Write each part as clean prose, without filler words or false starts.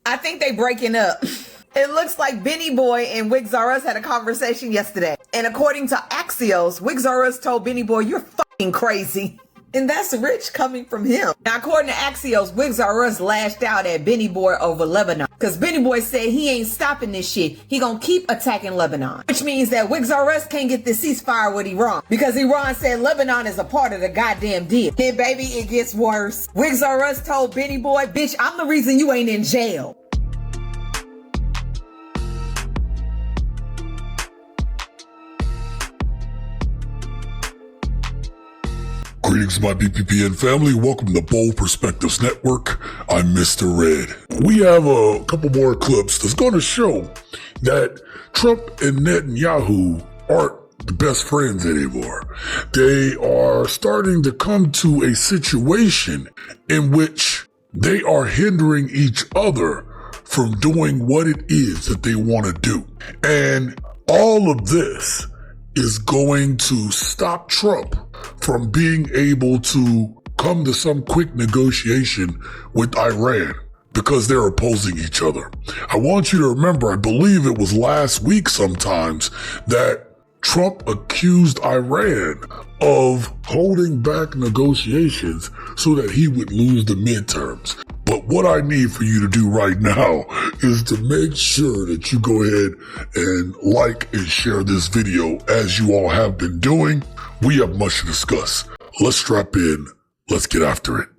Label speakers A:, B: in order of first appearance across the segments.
A: I think they breaking up. It looks like Benny Boy and Wigs R Us had a conversation yesterday. And according to Axios, Wigs R Us told Benny Boy, "You're fucking crazy." And that's rich coming from him. Now, according to Axios, Wigs R Us lashed out at Benny Boy over Lebanon. Because Benny Boy said he ain't stopping this shit. He gonna keep attacking Lebanon. Which means that Wigs R Us can't get this ceasefire with Iran. Because Iran said Lebanon is a part of the goddamn deal. Then, baby, it gets worse. Wigs R Us told Benny Boy, "Bitch, I'm the reason you ain't in jail."
B: Greetings, my BPPN family. Welcome to Bold Perspectives Network. I'm Mr. Red. We have a couple more clips that's going to show that Trump and Netanyahu aren't the best friends anymore. They are starting to come to a situation in which they are hindering each other from doing what it is that they want to do. And all of this is going to stop Trump from being able to come to some quick negotiation with Iran because they're opposing each other. I want you to remember, I believe it was last week sometimes, that Trump accused Iran of holding back negotiations so that he would lose the midterms. But what I need for you to do right now is to make sure that you go ahead and like and share this video as you all have been doing. We have much to discuss. Let's strap in. Let's get after it.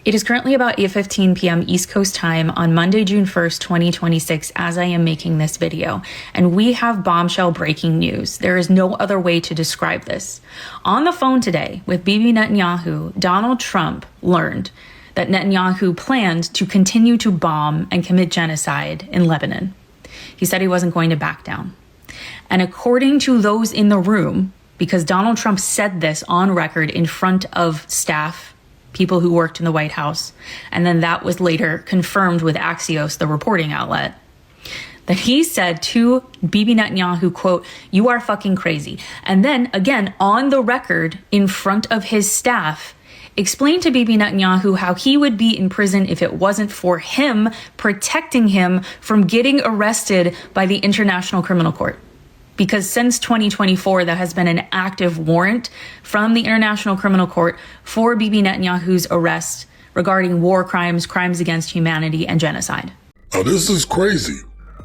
C: It is currently about 8:15 p.m. East Coast time on Monday, June 1st, 2026, as I am making this video. And we have bombshell breaking news. There is no other way to describe this. On the phone today with Bibi Netanyahu, Donald Trump learned that Netanyahu planned to continue to bomb and commit genocide in Lebanon. He said he wasn't going to back down. And according to those in the room, because Donald Trump said this on record in front of staff, people who worked in the White House, and then that was later confirmed with Axios, the reporting outlet, that he said to Bibi Netanyahu, quote, "You are fucking crazy." And then again, on the record in front of his staff, explained to Bibi Netanyahu how he would be in prison if it wasn't for him protecting him from getting arrested by the International Criminal Court. Because since 2024, there has been an active warrant from the International Criminal Court for Bibi Netanyahu's arrest regarding war crimes, crimes against humanity, and genocide.
B: Now, this is crazy.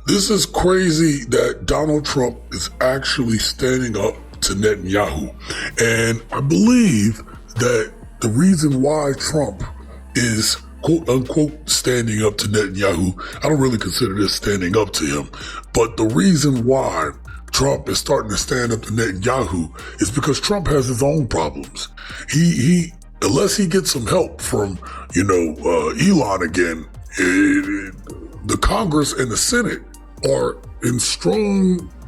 B: This is crazy that Donald Trump is actually standing up to Netanyahu. And I believe that the reason why Trump is quote unquote standing up to Netanyahu, I don't really consider this standing up to him, but the reason why Trump is starting to stand up to Netanyahu is because Trump has his own problems. He unless he gets some help from, Elon again, the Congress and the Senate are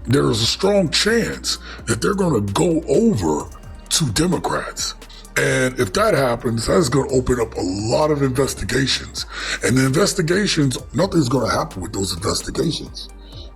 B: there's a strong chance that they're going to go over to Democrats. And if that happens, that's going to open up a lot of investigations. And the investigations, nothing's going to happen with those investigations.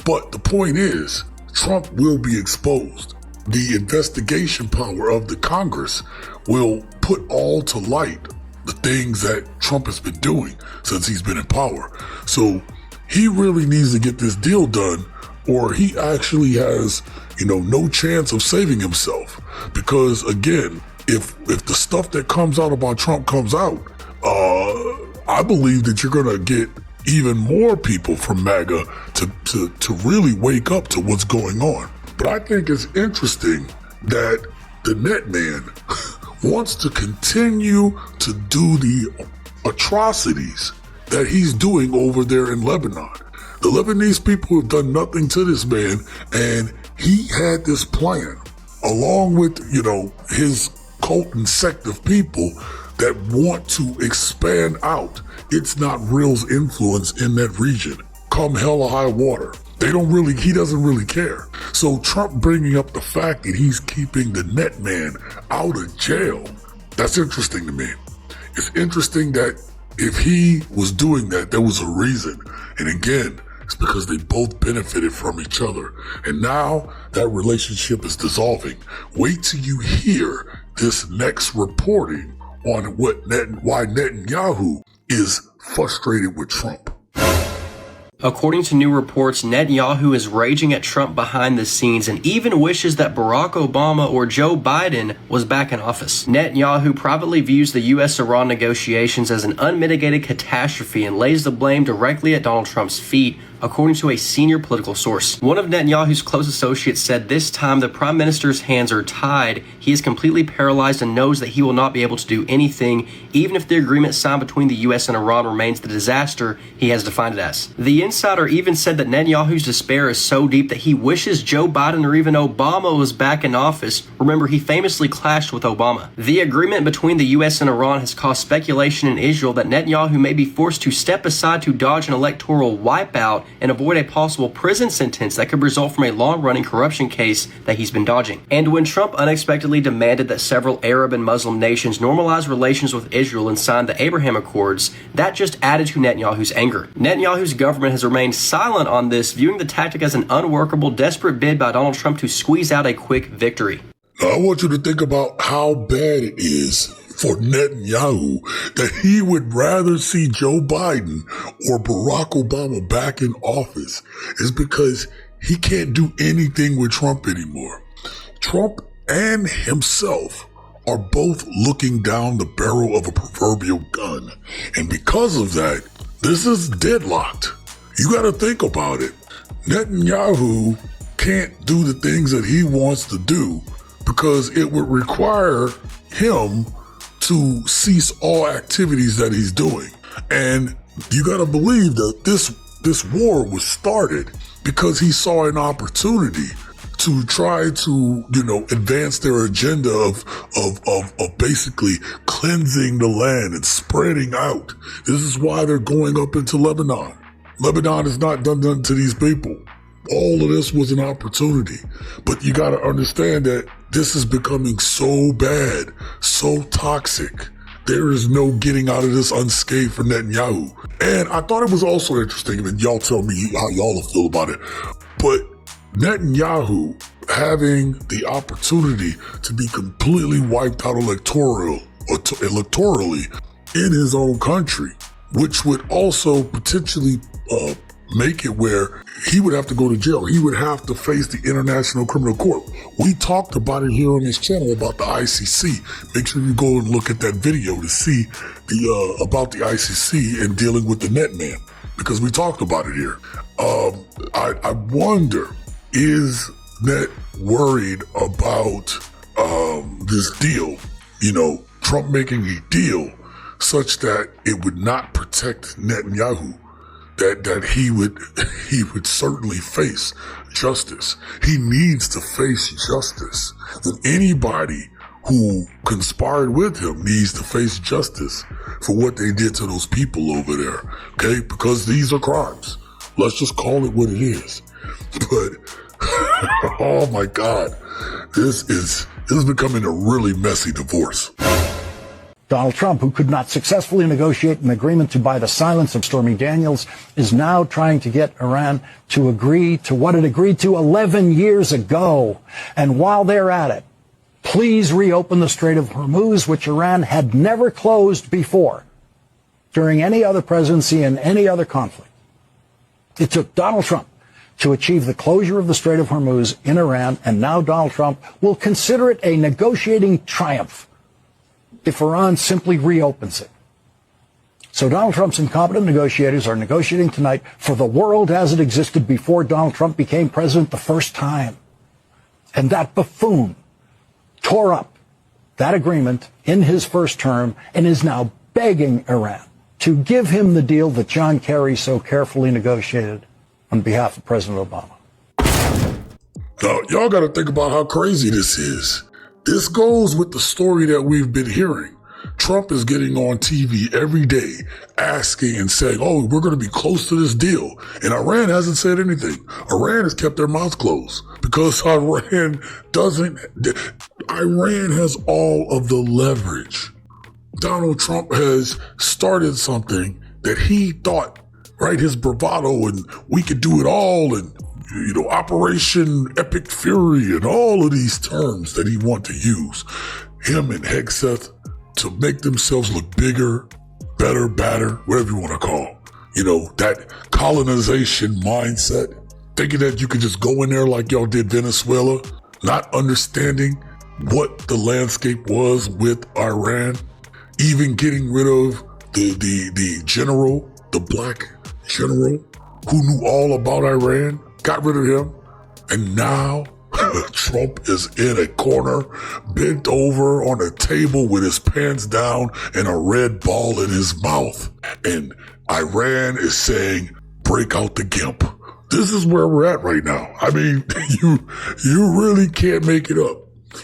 B: But the point is, Trump will be exposed. The investigation power of the Congress will put all to light the things that Trump has been doing since he's been in power. So he really needs to get this deal done, or he actually has, no chance of saving himself. Because again, if the stuff that comes out about Trump comes out, I believe that you're gonna get even more people from MAGA to really wake up to what's going on. But I think it's interesting that the net man wants to continue to do the atrocities that he's doing over there in Lebanon. The Lebanese people have done nothing to this man, and he had this plan, along with, his cult and sect of people that want to expand out It's Not Real's influence in that region. Come hell or high water. He doesn't really care. So Trump bringing up the fact that he's keeping the net man out of jail, that's interesting to me. It's interesting that if he was doing that, there was a reason. And again, it's because they both benefited from each other. And now that relationship is dissolving. Wait till you hear this next reporting on why Netanyahu is frustrated with Trump.
D: According to new reports, Netanyahu is raging at Trump behind the scenes and even wishes that Barack Obama or Joe Biden was back in office. Netanyahu privately views the U.S. Iran negotiations as an unmitigated catastrophe and lays the blame directly at Donald Trump's feet, according to a senior political source. One of Netanyahu's close associates said this time the prime minister's hands are tied. He is completely paralyzed and knows that he will not be able to do anything, even if the agreement signed between the U.S. and Iran remains the disaster he has defined it as. The insider even said that Netanyahu's despair is so deep that he wishes Joe Biden or even Obama was back in office. Remember, he famously clashed with Obama. The agreement between the U.S. and Iran has caused speculation in Israel that Netanyahu may be forced to step aside to dodge an electoral wipeout and avoid a possible prison sentence that could result from a long-running corruption case that he's been dodging. And when Trump unexpectedly demanded that several Arab and Muslim nations normalize relations with Israel and sign the Abraham Accords, that just added to Netanyahu's anger. Netanyahu's government has remained silent on this, viewing the tactic as an unworkable, desperate bid by Donald Trump to squeeze out a quick victory.
B: Now, I want you to think about how bad it is for Netanyahu that he would rather see Joe Biden or Barack Obama back in office is because he can't do anything with Trump anymore. Trump and himself are both looking down the barrel of a proverbial gun. And because of that, this is deadlocked. You got to think about it. Netanyahu can't do the things that he wants to do because it would require him to cease all activities that he's doing. And you got to believe that this war was started because he saw an opportunity to try to, advance their agenda of basically cleansing the land and spreading out. This is why they're going up into Lebanon. Lebanon has not done nothing to these people. All of this was an opportunity. But you got to understand that this is becoming so bad, so toxic. There is no getting out of this unscathed for Netanyahu. And I thought it was also interesting, and y'all tell me how y'all feel about it, but Netanyahu having the opportunity to be completely wiped out electorally in his own country, which would also potentially make it where he would have to go to jail. He would have to face the International Criminal Court. We talked about it here on this channel about the ICC. Make sure you go and look at that video to see about the ICC and dealing with the Netman, because we talked about it here. I wonder, is Net worried about this deal? Trump making a deal such that it would not protect Netanyahu. That he would certainly face justice. He needs to face justice. That anybody who conspired with him needs to face justice for what they did to those people over there. Okay? Because these are crimes. Let's just call it what it is. But oh my God, this is becoming a really messy divorce.
E: Donald Trump, who could not successfully negotiate an agreement to buy the silence of Stormy Daniels, is now trying to get Iran to agree to what it agreed to 11 years ago. And while they're at it, please reopen the Strait of Hormuz, which Iran had never closed before during any other presidency and any other conflict. It took Donald Trump to achieve the closure of the Strait of Hormuz in Iran, and now Donald Trump will consider it a negotiating triumph if Iran simply reopens it. So Donald Trump's incompetent negotiators are negotiating tonight for the world as it existed before Donald Trump became president the first time. And that buffoon tore up that agreement in his first term and is now begging Iran to give him the deal that John Kerry so carefully negotiated on behalf of President Obama.
B: Now, y'all got to think about how crazy this is. This goes with the story that we've been hearing. Trump is getting on TV every day asking and saying, oh, we're going to be close to this deal. And Iran hasn't said anything. Iran has kept their mouth closed because Iran has all of the leverage. Donald Trump has started something that he thought, right, his bravado and we could do it all and Operation Epic Fury and all of these terms that he wants to use, him and Hegseth, to make themselves look bigger, better, badder, whatever you want to call. that colonization mindset, thinking that you could just go in there like y'all did Venezuela, not understanding what the landscape was with Iran, even getting rid of the general, the black general who knew all about Iran, got rid of him, and now Trump is in a corner, bent over on a table with his pants down and a red ball in his mouth. And Iran is saying, break out the gimp. This is where we're at right now. I mean, you really can't make it up.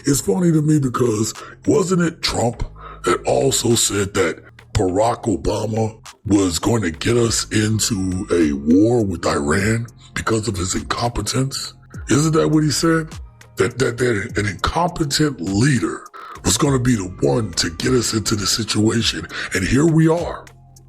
B: It's funny to me because wasn't it Trump that also said that Barack Obama was going to get us into a war with Iran because of his incompetence? Isn't that what he said? That an incompetent leader was going to be the one to get us into the situation. And here we are.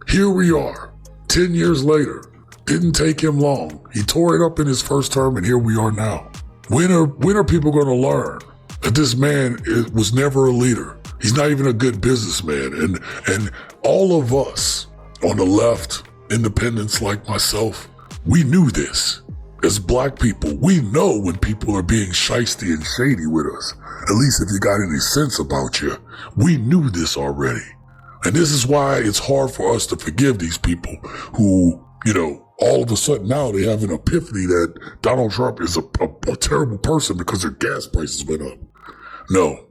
B: 10 years later. Didn't take him long. He tore it up in his first term, and here we are now. When are people going to learn that this man was never a leader? He's not even a good businessman. And all of us on the left, independents like myself, we knew this. As black people, we know when people are being shysty and shady with us. At least if you got any sense about you. We knew this already. And this is why it's hard for us to forgive these people who, all of a sudden now they have an epiphany that Donald Trump is a terrible person because their gas prices went up. No,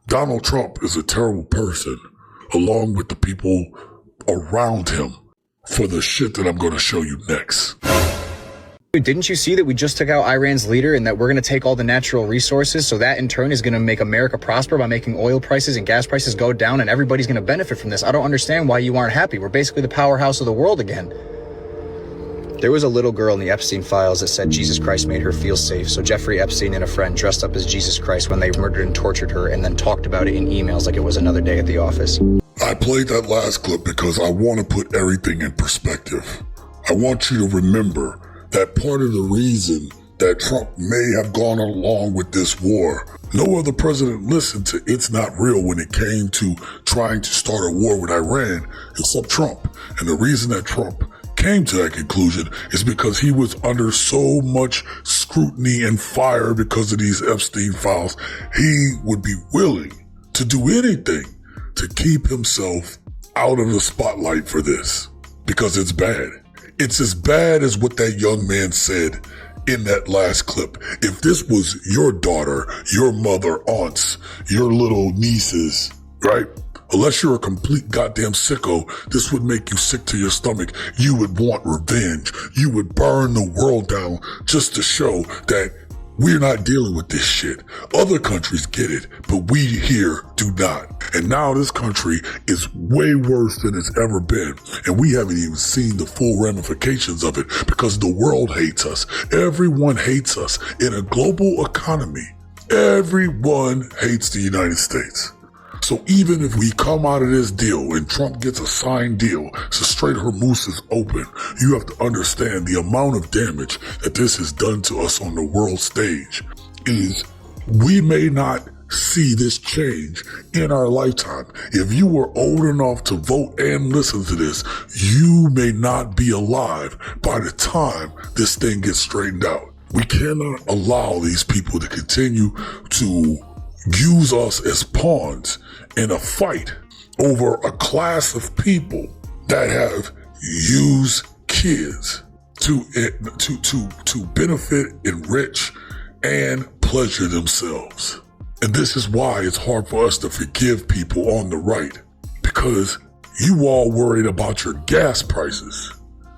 B: Donald Trump is a terrible person along with the people around him for the shit that I'm going to show you next.
F: Didn't you see that we just took out Iran's leader and that we're going to take all the natural resources, so that in turn is going to make America prosper by making oil prices and gas prices go down, and everybody's going to benefit from this? I don't understand why you aren't happy. We're basically the powerhouse of the world again. There was a little girl in the Epstein files that said Jesus Christ made her feel safe. So Jeffrey Epstein and a friend dressed up as Jesus Christ when they murdered and tortured her and then talked about it in emails like it was another day at the office.
B: I played that last clip because I want to put everything in perspective. I want you to remember that part of the reason that Trump may have gone along with this war, no other president listened to It's Not Real when it came to trying to start a war with Iran except Trump. And the reason that Trump came to that conclusion is because he was under so much scrutiny and fire because of these Epstein files. He would be willing to do anything to keep himself out of the spotlight for this because it's bad. It's as bad as what that young man said in that last clip. If this was your daughter, your mother, aunts, your little nieces, right? Unless you're a complete goddamn sicko, this would make you sick to your stomach. You would want revenge. You would burn the world down just to show that we're not dealing with this shit. Other countries get it, but we here do not. And now this country is way worse than it's ever been. And we haven't even seen the full ramifications of it because the world hates us. Everyone hates us. In a global economy, everyone hates the United States. So even if we come out of this deal and Trump gets a signed deal, so Strait Hormuz is open, you have to understand the amount of damage that this has done to us on the world stage is we may not see this change in our lifetime. If you were old enough to vote and listen to this, you may not be alive by the time this thing gets straightened out. We cannot allow these people to continue to use us as pawns in a fight over a class of people that have used kids to benefit, enrich, and pleasure themselves. And this is why it's hard for us to forgive people on the right, because you all worried about your gas prices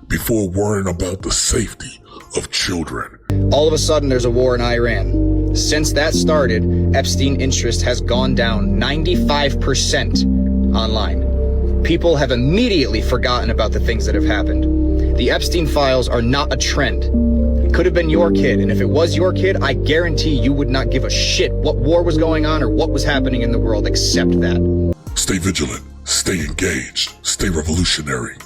B: before worrying about the safety of children.
F: All of a sudden, there's a war in Iran. Since that started, Epstein interest has gone down 95% online. People have immediately forgotten about the things that have happened. The Epstein files are not a trend. It could have been your kid, and if it was your kid, I guarantee you would not give a shit what war was going on or what was happening in the world except that.
B: Stay vigilant, stay engaged, stay revolutionary.